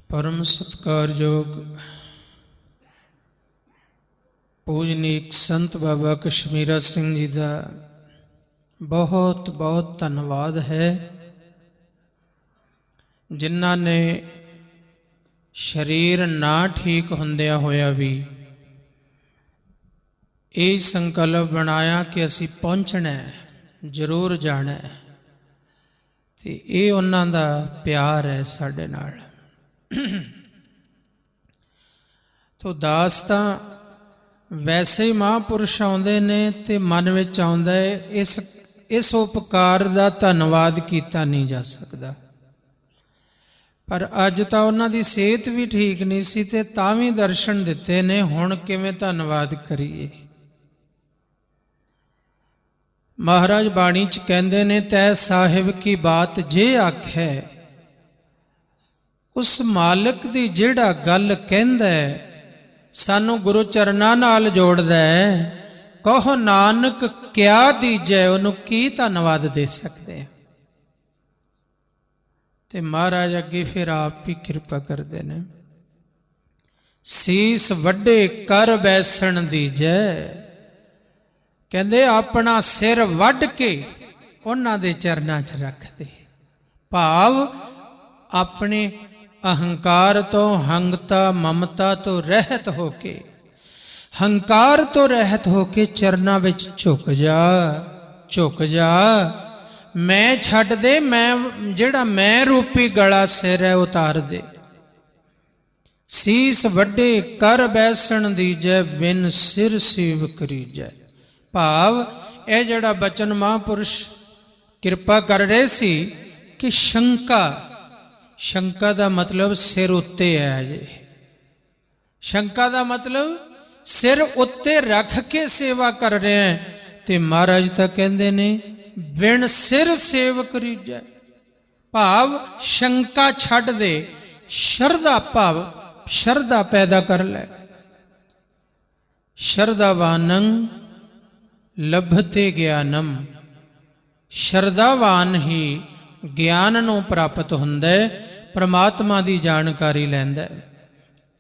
परम सत्कारयोग पूजनीक संत बाबा कश्मीरा सिंह जी का बहुत बहुत धन्यवाद है, जिन्हां ने शरीर ना ठीक हुंदिया होया भी ये संकल्प बनाया कि असी पहुंचना है, जरूर जाना है। ते ये उन्हां दा प्यार है साडे नाल। तो दास तां वैसे ही महापुरुष आउंदे ने ते मन विच आउंदा है, इस उपकार दा धन्नवाद कीता नहीं जा सकदा। पर अज तां उन्हां दी सेहत भी ठीक नहीं सी ते तां भी दर्शन दिते ने, हुण किवें धन्नवाद करिए। महाराज बाणी च कहंदे ने, तै साहिब की बात जे आखै, उस मालिक दी जिहड़ा गल कहंदा है सानू गुरु चरनां नाल जोड़दा है। कहो नानक क्या दीजै, उहनूं की धन्नवाद दे सकदे हैं। ते महाराज अगे फिर आप भी कृपा करते हैं। सीस वड्डे कर बैसण दीजै, कहंदे अपना सिर वड्ड के उन्हां दे चरनां च रख दे। भाव अपने अहंकार तो, हंगता ममता तो रहत होके, हंकार तो रहत होके चरनां विच झुक जा, झुक जा। मैं छड्ड दे, मैं जिहड़ा मैं रूपी गला सिर है उतार दे। सीस वड्डे कर बैसण दीजै, बिन सिर सीव करीजै। भाव यह जिहड़ा बचन महापुरुष किरपा कर रहे सी कि शंका, शंका का मतलब सिर उत्ते है जी। शंका का मतलब सिर उत्ते रख के सेवा कर रहे हैं। ते महाराज तो कहते ने बिन सिर सेव करीजै। भाव शंका छड्ड दे, शरधा भाव शरधा पैदा कर ले। शरधावानं लभते ज्ञानम, शरधावान ही ज्ञान नूं प्राप्त हुंदा है, परमात्मा की जानकारी लैंदा है।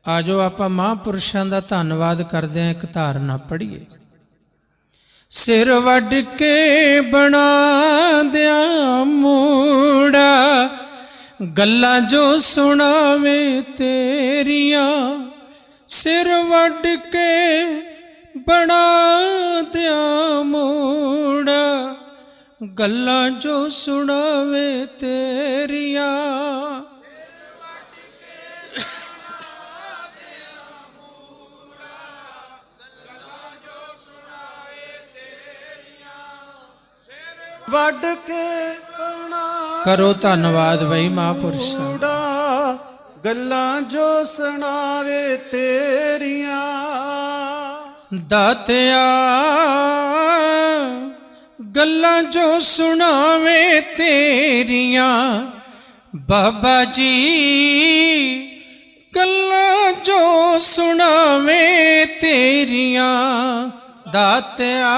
आजो आपां महापुरुषां दा धन्नवाद करदे हां। एक धारणा पढ़ीए। सिर वड्ड के बना दिया मूड़ा, गल्लां जो सुनावे तेरियां। सिर वड्ड के बना दिया मूड़ा, गल्लां जो सुनावे तेरियां। वड के करो धन्नवाद बई महापुरुष। गल्लां जो सुनावे तेरियां। दातिया गल्लां जो सुनावे तेरियां। बाबा जी गल्लां जो सुनावे तेरियां। दातिया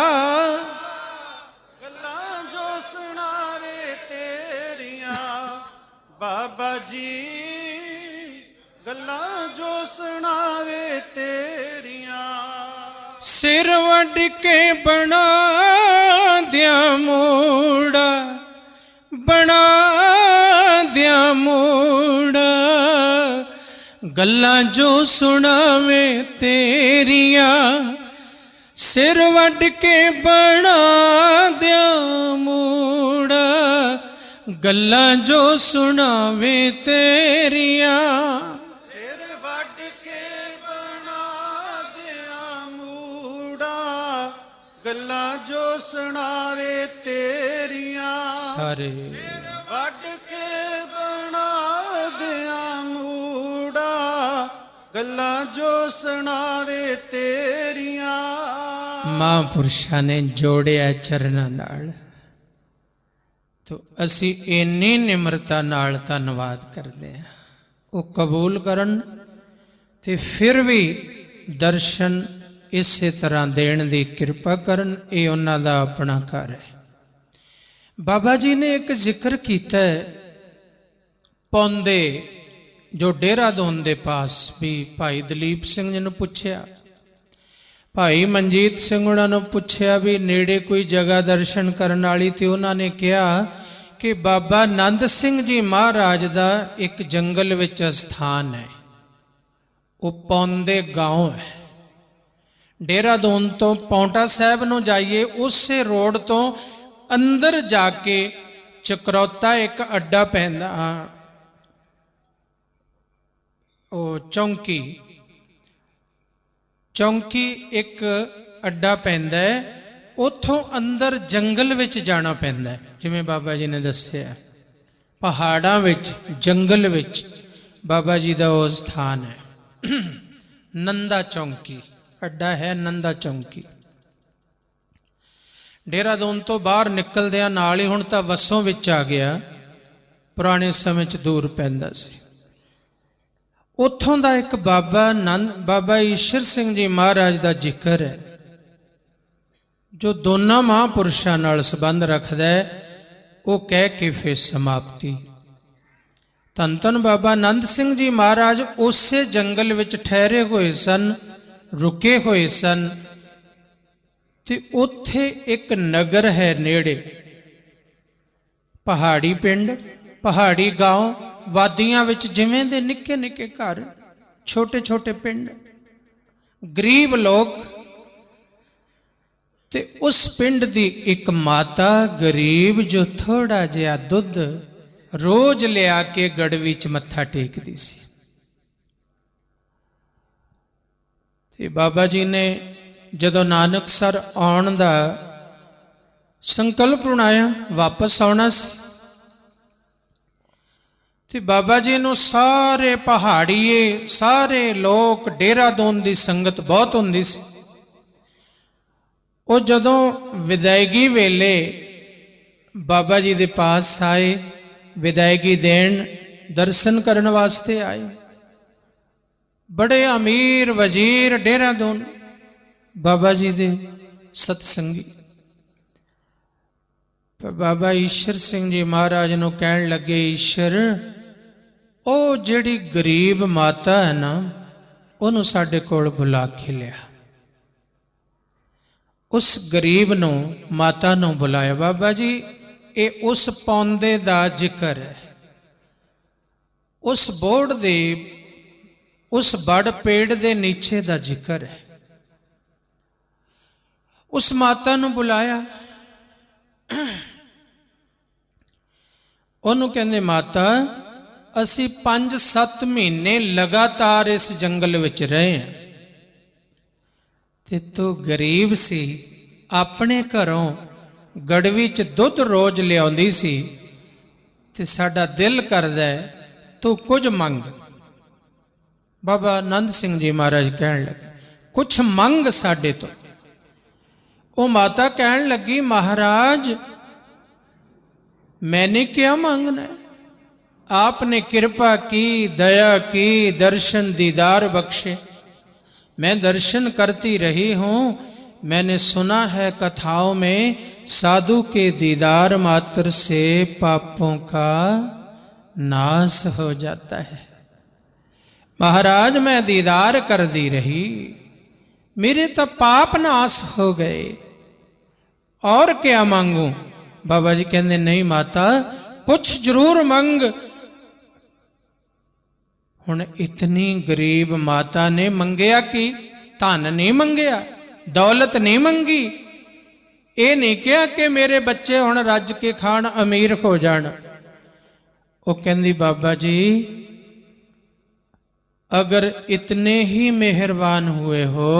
गल्लां जो सुनावे तेरियां। बाबा जी गल्लां जो सुनावे तेरियां। सिर वड्ड के बना दिया मूड़ा, बना दिया मूड़ा। गल्लां जो सुनावे तेरियां। सिर वड्ड के बना दिया मूड़ा, गल्लां जो सुनावे तेरियां। सिर वड्ड के बना दिया मूड़ा, गल्लां जो सुनावे तेरियां। सारे वड्ड के बना दिया मूड़ा, गल्लां जो सुनावे तेरियां। महापुरुषां ने जोड़िया चरनां नाल। तो असी इन्नी निमरता नाल धन्नवाद करते हैं। वो कबूल करन ते फिर भी दर्शन इस तरह देण दी कृपा करन। ये उन्हां दा अपना घर है। बाबा जी ने एक जिक्र किया पौंदे ਜੋ ਦੇਹਰਾਦੂਨ ਦੇ ਪਾਸ ਵੀ ਭਾਈ ਦਲੀਪ ਸਿੰਘ ਜੀ ਨੂੰ ਪੁੱਛਿਆ, ਭਾਈ ਮਨਜੀਤ ਸਿੰਘ ਉਹਨਾਂ ਨੂੰ ਪੁੱਛਿਆ ਵੀ ਨੇੜੇ ਕੋਈ ਜਗ੍ਹਾ ਦਰਸ਼ਨ ਕਰਨ ਵਾਲੀ, ਤੇ ਉਹਨਾਂ ਨੇ ਕਿਹਾ ਕਿ ਬਾਬਾ ਨੰਦ ਸਿੰਘ ਜੀ ਮਹਾਰਾਜ ਦਾ ਇੱਕ ਜੰਗਲ ਵਿੱਚ ਅਸਥਾਨ ਹੈ, ਉਹ ਪੌਂਦੇ ਗਾਉਂ ਹੈ। ਦੇਹਰਾਦੂਨ ਤੋਂ ਪੌਂਟਾ ਸਾਹਿਬ ਨੂੰ ਜਾਈਏ, ਉਸੇ ਰੋਡ ਤੋਂ ਅੰਦਰ ਜਾ ਕੇ ਚਕਰੌਤਾ ਇੱਕ ਅੱਡਾ ਪੈਂਦਾ, ਉਹ ਚੌਂਕੀ ਇੱਕ ਅੱਡਾ ਪੈਂਦਾ ਹੈ, ਉੱਥੋਂ ਅੰਦਰ ਜੰਗਲ ਵਿੱਚ ਜਾਣਾ ਪੈਂਦਾ ਹੈ। ਜਿਵੇਂ ਬਾਬਾ ਜੀ ਨੇ ਦੱਸਿਆ, ਪਹਾੜਾਂ ਵਿੱਚ, ਜੰਗਲ ਵਿੱਚ ਬਾਬਾ ਜੀ ਦਾ ਉਹ ਸਥਾਨ ਹੈ। ਨੰਦਾ ਚੌਂਕੀ ਅੱਡਾ ਹੈ, ਨੰਦਾ ਚੌਂਕੀ। ਦੇਹਰਾਦੂਨ ਤੋਂ ਬਾਹਰ ਨਿਕਲਦਿਆਂ ਨਾਲ ਹੀ, ਹੁਣ ਤਾਂ ਵਸੋਂ ਵਿੱਚ ਆ ਗਿਆ, ਪੁਰਾਣੇ ਸਮੇਂ 'ਚ ਦੂਰ ਪੈਂਦਾ ਸੀ। ਉੱਥੋਂ ਦਾ ਇੱਕ ਬਾਬਾ ਈਸ਼ਰ ਸਿੰਘ ਜੀ ਮਹਾਰਾਜ ਦਾ ਜ਼ਿਕਰ ਹੈ, ਜੋ ਦੋਨਾਂ ਮਹਾਂਪੁਰਸ਼ਾਂ ਨਾਲ ਸੰਬੰਧ ਰੱਖਦਾ ਹੈ। ਉਹ ਕਹਿ ਕੇ ਫਿਰ ਸਮਾਪਤੀ। ਧੰਨ ਧੰਨ ਬਾਬਾ ਨੰਦ ਸਿੰਘ ਜੀ ਮਹਾਰਾਜ ਉਸੇ ਜੰਗਲ ਵਿੱਚ ਠਹਿਰੇ ਹੋਏ ਸਨ, ਰੁਕੇ ਹੋਏ ਸਨ, ਤੇ ਉੱਥੇ ਇੱਕ ਨਗਰ ਹੈ ਨੇੜੇ, ਪਹਾੜੀ ਪਿੰਡ, ਪਹਾੜੀ ਗਾਉਂ, ਵਾਦੀਆਂ ਵਿੱਚ ਜਿਵੇਂ ਦੇ ਨਿੱਕੇ ਨਿੱਕੇ ਘਰ, ਛੋਟੇ ਛੋਟੇ ਪਿੰਡ, ਗਰੀਬ ਲੋਕ। ਤੇ ਉਸ ਪਿੰਡ ਦੀ ਇੱਕ ਮਾਤਾ ਗਰੀਬ, ਜੋ ਥੋੜਾ ਜਿਹਾ ਦੁੱਧ ਰੋਜ਼ ਲਿਆ ਕੇ ਗੜਵੀ 'ਚ ਮੱਥਾ ਟੇਕਦੀ ਸੀ। ਤੇ ਬਾਬਾ ਜੀ ਨੇ ਜਦੋਂ ਨਾਨਕਸਰ ਆਉਣ ਦਾ ਸੰਕਲਪ ਬਣਾਇਆ, ਵਾਪਸ ਆਉਣਾ ਸੀ, ਤੇ ਬਾਬਾ ਜੀ ਨੂੰ ਸਾਰੇ ਪਹਾੜੀਏ, ਸਾਰੇ ਲੋਕ, ਦੇਹਰਾਦੂਨ ਦੀ ਸੰਗਤ ਬਹੁਤ ਹੁੰਦੀ ਸੀ। ਉਹ ਜਦੋਂ ਵਿਦਾਇਗੀ ਵੇਲੇ ਬਾਬਾ ਜੀ ਦੇ ਪਾਸ ਆਏ, ਵਿਦਾਇਗੀ ਦੇਣ, ਦਰਸ਼ਨ ਕਰਨ ਵਾਸਤੇ ਆਏ। ਬੜੇ ਅਮੀਰ ਵਜ਼ੀਰ ਦੇਹਰਾਦੂਨ, ਬਾਬਾ ਜੀ ਦੇ ਸਤਸੰਗੀ। ਬਾਬਾ ਈਸ਼ਰ ਸਿੰਘ ਜੀ ਮਹਾਰਾਜ ਨੂੰ ਕਹਿਣ ਲੱਗੇ, ਈਸ਼ਰ, ਉਹ ਜਿਹੜੀ ਗਰੀਬ ਮਾਤਾ ਹੈ ਨਾ, ਉਹਨੂੰ ਸਾਡੇ ਕੋਲ ਬੁਲਾ ਕੇ ਲਿਆ। ਉਸ ਗਰੀਬ ਨੂੰ, ਮਾਤਾ ਨੂੰ ਬੁਲਾਇਆ। ਬਾਬਾ ਜੀ, ਇਹ ਉਸ ਪੌਂਦੇ ਦਾ ਜ਼ਿਕਰ ਹੈ, ਉਸ ਬੋੜ ਦੇ, ਉਸ ਬੜ ਪੇੜ ਦੇ ਨੀਚੇ ਦਾ ਜ਼ਿਕਰ ਹੈ। ਉਸ ਮਾਤਾ ਨੂੰ ਬੁਲਾਇਆ। ਉਹਨੂੰ ਕਹਿੰਦੇ, ਮਾਤਾ, ਅਸੀਂ 5-7 ਮਹੀਨੇ ਲਗਾਤਾਰ ਇਸ ਜੰਗਲ ਵਿੱਚ ਰਹੇ ਹਾਂ, ਤੇ ਤੂੰ ਗਰੀਬ ਸੀ, ਆਪਣੇ ਘਰੋਂ ਗੜਵੀ 'ਚ ਦੁੱਧ ਰੋਜ਼ ਲਿਆਉਂਦੀ ਸੀ, ਤੇ ਸਾਡਾ ਦਿਲ ਕਰਦਾ ਤੂੰ ਕੁਝ ਮੰਗ। ਬਾਬਾ ਆਨੰਦ ਸਿੰਘ ਜੀ ਮਹਾਰਾਜ ਕਹਿਣ ਲੱਗੇ, ਕੁਛ ਮੰਗ ਸਾਡੇ ਤੋਂ। ਉਹ ਮਾਤਾ ਕਹਿਣ ਲੱਗੀ, ਮਹਾਰਾਜ, मैंने क्या मांगना है? आपने कृपा की, दया की, दर्शन दीदार बख्शे। मैं दर्शन करती रही हूँ। मैंने सुना है कथाओं में साधु के दीदार मात्र से पापों का नाश हो जाता है। महाराज, मैं दीदार कर दी रही, मेरे तो पाप नाश हो गए, और क्या मांगू? बाबा जी कहते, नहीं माता, कुछ जरूर मंग। हुण इतनी गरीब माता ने मंगया कि धन नहीं मंगया, दौलत नहीं मंगी, ये नहीं कहा कि मेरे बच्चे हुण रज के खाण, अमीर हो जाण। वो कहंदी, बाबा जी, अगर इतने ही मेहरबान हुए हो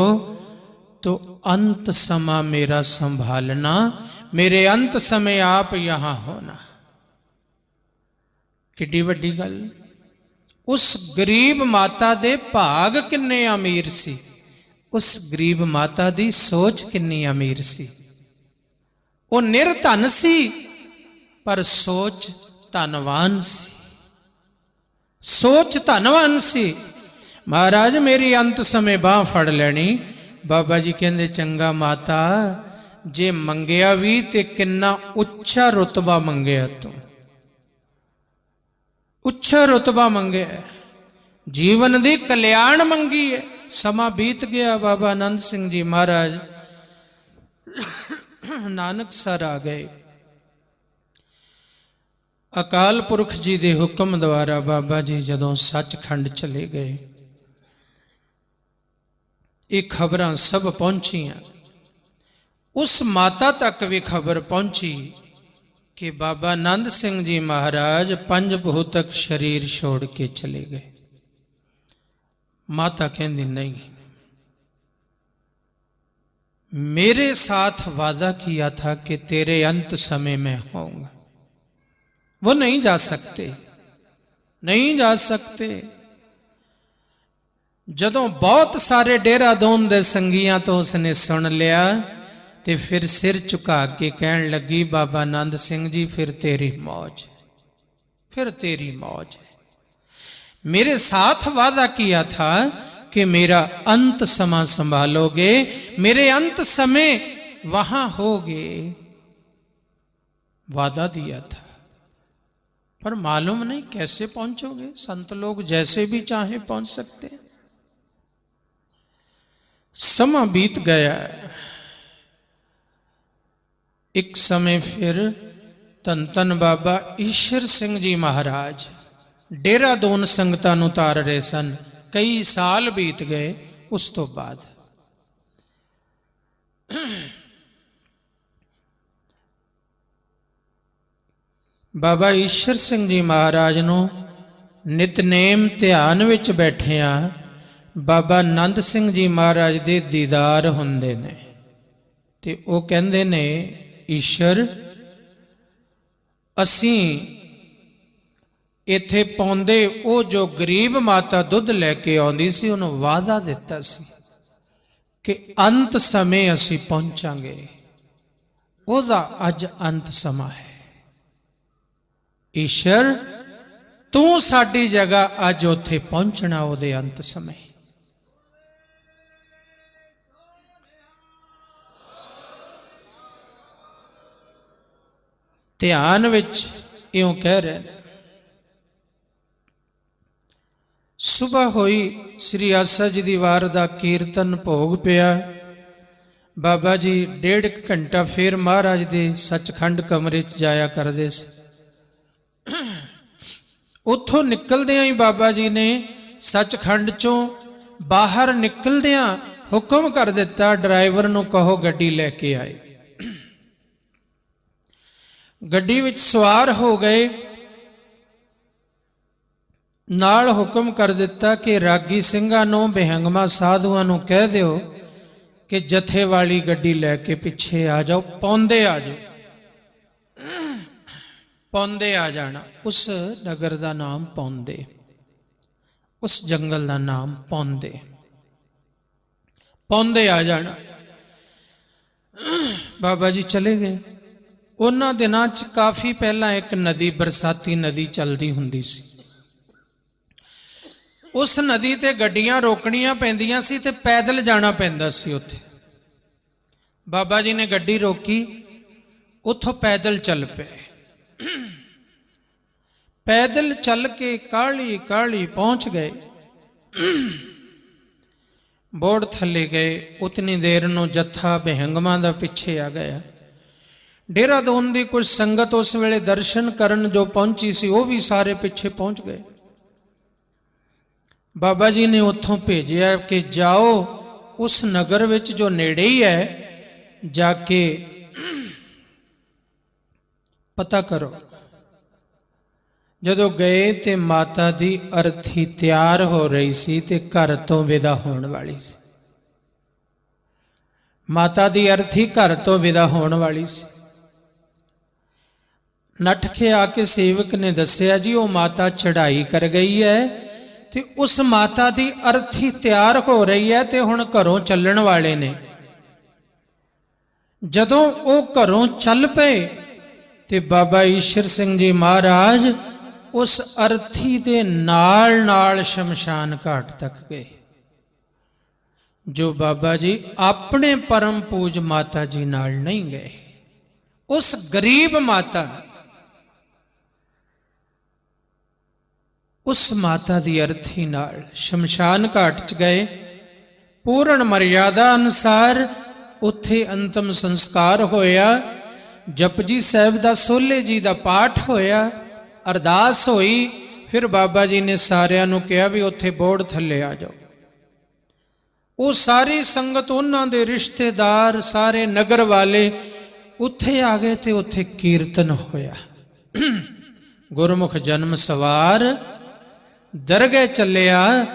तो अंत समा मेरा संभालना, मेरे अंत समय आप यहां होना। किड्डी वड्डी गल। उस गरीब माता दे भाग किन्ने अमीर सी, उस गरीब माता दी सोच किन्नी अमीर सी। वो निर्धन सी पर सोच धनवान सी, सोच धनवान सी। महाराज, मेरी अंत समय बाह फड़ लेनी। बाबा जी कहंदे, चंगा माता, जे मंगया भी ते किन्ना उच्चा रुतबा मंगया, तू उच्चा रुतबा मंगया। जीवन दी कल्याण मंगी है। समा बीत गया, बाबा आनंद सिंह जी महाराज नानकसर आ गए। अकाल पुरख जी के हुक्म द्वारा बाबा जी जदों सचखंड चले गए, ये खबर सब पहुंचियां। उस माता तक भी खबर पहुंची कि बाबा आनंद सिंह जी महाराज पंज भूतक शरीर छोड़ के चले गए। माता कहती नहीं, मेरे साथ वादा किया था कि तेरे अंत समय में होऊंगा। वो नहीं जा सकते, नहीं जा सकते। जदों बहुत सारे देहरादून दे संगियां तो उसने सुन लिया ते फिर सिर झुका के कहन लगी, बाबा आनंद सिंह जी फिर तेरी मौज, फिर तेरी मौज है। मेरे साथ वादा किया था कि मेरा अंत समय संभालोगे, मेरे अंत समय वहां होगे, वादा दिया था। पर मालूम नहीं कैसे पहुंचोगे। संत लोग जैसे भी चाहे पहुंच सकते हैं। समय बीत गया। एक समय फिर धन धन बाबा ईश्वर सिंह जी महाराज देहरादून संगतां नूं तार रहे सन। कई साल बीत गए। उस तो बाद बाबा ईश्वर सिंह जी महाराज नूं नितनेम ध्यान विच बैठिया बाबा आनंद सिंह जी महाराज दे दीदार हुंदे ने ते ओ कहंदे ने, ईश्वर असीं इत्थे पौंदे ओ जो गरीब माता दुੱਧ लैके आउंदी सी, उहनूं वादा दिता सी कि अंत समय असीं पहुंचांगे। ओहदा अज अंत समा है। ईश्वर तू साडी जगह अज उत्थे पहुंचना, ओहदे अंत समय। ध्यान विच इउं कह रहे। सुबह हुई, श्री आसा जी दी वार दा कीर्तन भोग पिया। बाबा जी 1.5 घंटा फिर महाराज दे सचखंड कमरे च जाया करदे सी। उथों निकलदियां ही बाबा जी ने सचखंड चों बाहर निकलदियां हुक्म कर दिता, ड्राइवर नूं कहो गड्डी लैके आए। गड्डी विच सवार हो गए। नाल हुक्म कर दिता कि रागी ਸਿੰਘਾਂ ਨੂੰ बेहंगमा साधुआं ਨੂੰ कह दिओ कि जथे वाली गड्डी लैके पिछे आ जाओ, पौंदे आ जाओ, पौंदे आ जाना। उस नगर का नाम पौंदे, उस जंगल का नाम पौंदे, पौंदे आ जाना। बाबा जी चले गए। उन्हां दिनां च काफ़ी पहला एक नदी, बरसाती नदी चलदी हुंदी सी। उस नदी ते गड्डियां रोकनियां पैंदियां सी ते पैदल जाना पैंदा सी उत्थे। बाबा जी ने गड्डी रोकी, उथों पैदल चल पे। पैदल चल के काली काली पहुंच गए। बोर्ड थले गए। उतनी देर नूं जत्था बेहंगमा दा पिछे आ गया। देहरादून दी कुछ संगत उस वेले दर्शन करन जो पहुंची सी, वो भी सारे पिछे पहुंच गए। बाबा जी ने उत्थों भेजिया कि जाओ उस नगर विच जो नेड़े ही है, जाके पता करो। जदों गए ते माता दी अर्थी तैयार हो रही सी ते घर तो विदा होने वाली सी। माता दी अर्थी घर तो विदा होने वाली सी। नठ के आके सेवक ने दसिया, जी वो माता चढ़ाई कर गई है ते उस माता दी अर्थी तैयार हो रही है ते हुण घरों चलण वाले ने। जदों वो घरों चल पे ते बाबा ईश्वर सिंह जी महाराज उस अर्थी दे नाल नाल शमशान घाट तक गए, जो बाबा जी अपने परम पूज माता जी नाल नहीं गए। उस गरीब माता, ਉਸ ਮਾਤਾ ਦੀ ਅਰਥੀ ਨਾਲ ਸ਼ਮਸ਼ਾਨ ਘਾਟ 'ਚ ਗਏ। ਪੂਰਨ ਮਰਿਆਦਾ ਅਨੁਸਾਰ ਉੱਥੇ ਅੰਤਮ ਸੰਸਕਾਰ ਹੋਇਆ। ਜਪਜੀ ਸਾਹਿਬ ਦਾ ਸੋਲੇ ਜੀ ਦਾ ਪਾਠ ਹੋਇਆ, ਅਰਦਾਸ ਹੋਈ। ਫਿਰ ਬਾਬਾ ਜੀ ਨੇ ਸਾਰਿਆਂ ਨੂੰ ਕਿਹਾ ਵੀ ਉੱਥੇ ਬੋਰਡ ਥੱਲੇ ਆ ਜਾਓ। ਉਹ ਸਾਰੀ ਸੰਗਤ, ਉਹਨਾਂ ਦੇ ਰਿਸ਼ਤੇਦਾਰ, ਸਾਰੇ ਨਗਰ ਵਾਲੇ ਉੱਥੇ ਆ ਗਏ ਤੇ ਉੱਥੇ ਕੀਰਤਨ ਹੋਇਆ। ਗੁਰਮੁਖ ਜਨਮ ਸਵਾਰ ਦਰਗਹਿ ਚੱਲਿਆ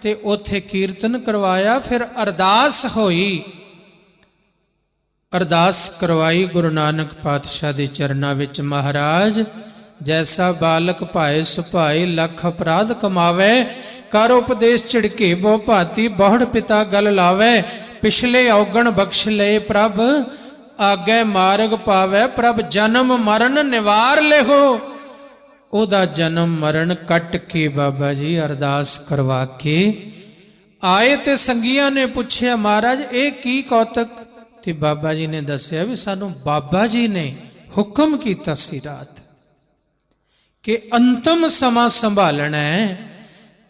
ਤੇ ਉੱਥੇ ਕੀਰਤਨ ਕਰਵਾਇਆ। ਫਿਰ ਅਰਦਾਸ ਹੋਈ, ਅਰਦਾਸ ਕਰਵਾਈ ਗੁਰੂ ਨਾਨਕ ਪਾਤਸ਼ਾਹ ਦੇ ਚਰਨਾਂ ਵਿੱਚ। ਮਹਾਰਾਜ, ਜੈਸਾ ਬਾਲਕ ਭਾਏ ਸੁਭਾਏ, ਲੱਖ ਅਪਰਾਧ ਕਮਾਵੇ, ਕਰ ਉਪਦੇਸ਼ ਝਿੜਕੇ ਬਹੁ ਭਾਤੀ, ਬਹੁੜ ਪਿਤਾ ਗਲ ਲਾਵੇ, ਪਿਛਲੇ ਔਗਣ ਬਖਸ਼ ਲਏ ਪ੍ਰਭ, ਆਗੇ ਮਾਰਗ ਪਾਵੇ ਪ੍ਰਭ, ਜਨਮ ਮਰਨ ਨਿਵਾਰ ਲਿਹੋ। ਉਹਦਾ ਜਨਮ ਮਰਨ ਕੱਟ ਕੇ ਬਾਬਾ ਜੀ ਅਰਦਾਸ ਕਰਵਾ ਕੇ ਆਏ ਤੇ ਸੰਗੀਆਂ ਨੇ ਪੁੱਛਿਆ, ਮਹਾਰਾਜ ਇਹ ਕੀ ਕੌਤਕ? ਤੇ ਬਾਬਾ ਜੀ ਨੇ ਦੱਸਿਆ ਵੀ ਸਾਨੂੰ ਬਾਬਾ ਜੀ ਨੇ ਹੁਕਮ ਕੀਤਾ ਸੀ ਰਾਤ ਕਿ ਅੰਤਮ ਸਮਾਂ ਸੰਭਾਲਣਾ ਹੈ।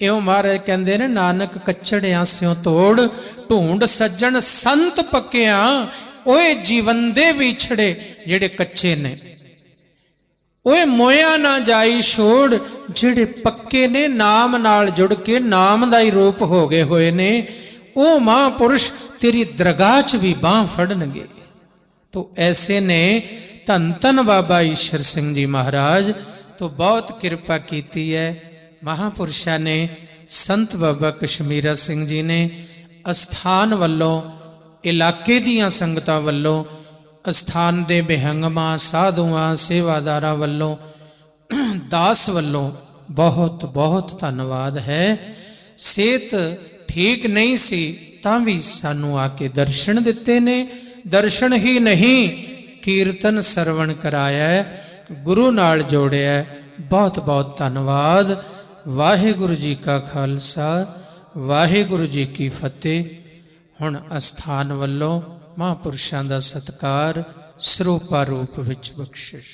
ਇਉਂ ਮਹਾਰਾਜ ਕਹਿੰਦੇ ਨੇ, ਨਾਨਕ ਕੱਚੜਿਆਂ ਸਿਓ ਤੋੜ, ਢੂੰਡ ਸੱਜਣ ਸੰਤ ਪੱਕਿਆਂ, ਓਏ ਜੀਵਨ ਦੇ ਵਿਛੜੇ ਜਿਹੜੇ ਕੱਚੇ ਨੇ, ਓਏ ਮੋਇਆ ਨਾ ਜਾਈ ਛੋੜ, ਜਿਹੜੇ ਪੱਕੇ ਨੇ ਨਾਮ ਨਾਲ ਜੁੜ ਕੇ ਨਾਮ ਦਾ ਹੀ ਰੂਪ ਹੋ ਗਏ ਹੋਏ ਨੇ, ਉਹ ਮਹਾਂਪੁਰਸ਼ ਤੇਰੀ ਦਰਗਾਹ 'ਚ ਵੀ ਬਾਂਹ ਫੜਨਗੇ। ਤੋ ਐਸੇ ਨੇ ਧੰਨ ਧੰਨ ਬਾਬਾ ਈਸ਼ਰ ਸਿੰਘ ਜੀ ਮਹਾਰਾਜ ਤੋਂ ਬਹੁਤ ਕਿਰਪਾ ਕੀਤੀ ਹੈ। ਮਹਾਂਪੁਰਸ਼ਾਂ ਨੇ, ਸੰਤ ਬਾਬਾ ਕਸ਼ਮੀਰਾ ਸਿੰਘ ਜੀ ਨੇ ਅਸਥਾਨ ਵੱਲੋਂ, ਇਲਾਕੇ ਦੀਆਂ ਸੰਗਤਾਂ ਵੱਲੋਂ, ਅਸਥਾਨ ਦੇ ਬਿਹੰਗਮਾਂ, ਸਾਧੂਆਂ, ਸੇਵਾਦਾਰਾਂ ਵੱਲੋਂ, ਦਾਸ ਵੱਲੋਂ ਬਹੁਤ ਬਹੁਤ ਧੰਨਵਾਦ ਹੈ। ਸਿਹਤ ਠੀਕ ਨਹੀਂ ਸੀ ਤਾਂ ਵੀ ਸਾਨੂੰ ਆ ਕੇ ਦਰਸ਼ਨ ਦਿੱਤੇ ਨੇ। ਦਰਸ਼ਨ ਹੀ ਨਹੀਂ, ਕੀਰਤਨ ਸਰਵਣ ਕਰਾਇਆ, ਗੁਰੂ ਨਾਲ ਜੋੜਿਆ। ਬਹੁਤ ਬਹੁਤ ਧੰਨਵਾਦ। ਵਾਹਿਗੁਰੂ ਜੀ ਕਾ ਖਾਲਸਾ, ਵਾਹਿਗੁਰੂ ਜੀ ਕੀ ਫਤਿਹ। ਹੁਣ ਅਸਥਾਨ ਵੱਲੋਂ ਮਹਾਂਪੁਰਸ਼ਾਂ ਦਾ ਸਤਿਕਾਰ ਸਰੂਪਾ ਰੂਪ ਵਿੱਚ ਬਖਸ਼ਿਸ਼।